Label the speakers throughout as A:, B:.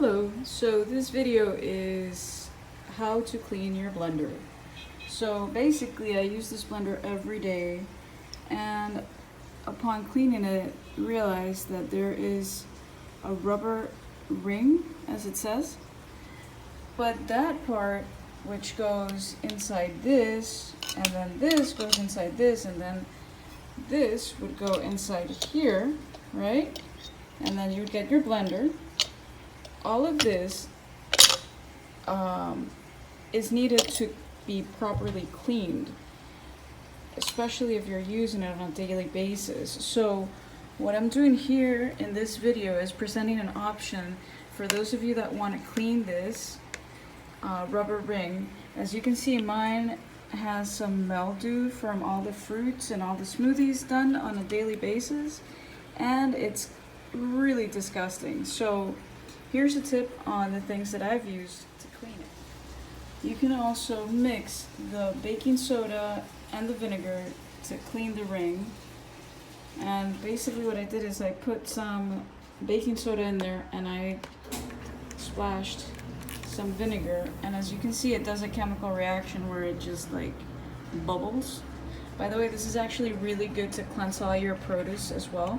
A: Hello, so this video is how to clean your blender. So basically I use this blender every day, and upon cleaning it realized that there is a rubber ring, as it says, but that part which goes inside this, and then this goes inside this, and then this would go inside here, right? And then you would get your blender. All of this is needed to be properly cleaned, especially if you're using it on a daily basis. So what I'm doing here in this video is presenting an option for those of you that want to clean this rubber ring. As you can see, mine has some mildew from all the fruits and all the smoothies done on a daily basis, and it's really disgusting. So here's a tip on the things that I've used to clean it. You can also mix the baking soda and the vinegar to clean the ring. And basically what I did is I put some baking soda in there and I splashed some vinegar, and as you can see, it does a chemical reaction where it just like bubbles. By the way, this is actually really good to cleanse all your produce as well.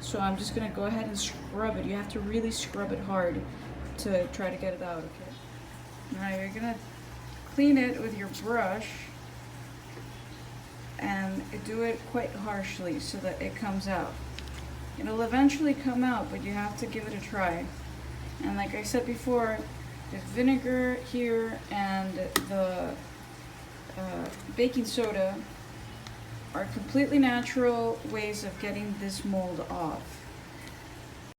A: So I'm just gonna go ahead and scrub it. You have to really scrub it hard to try to get it out, okay? Now you're gonna clean it with your brush and do it quite harshly so that it comes out. It'll eventually come out, but you have to give it a try. And like I said before, the vinegar here and the baking soda are completely natural ways of getting this mold off.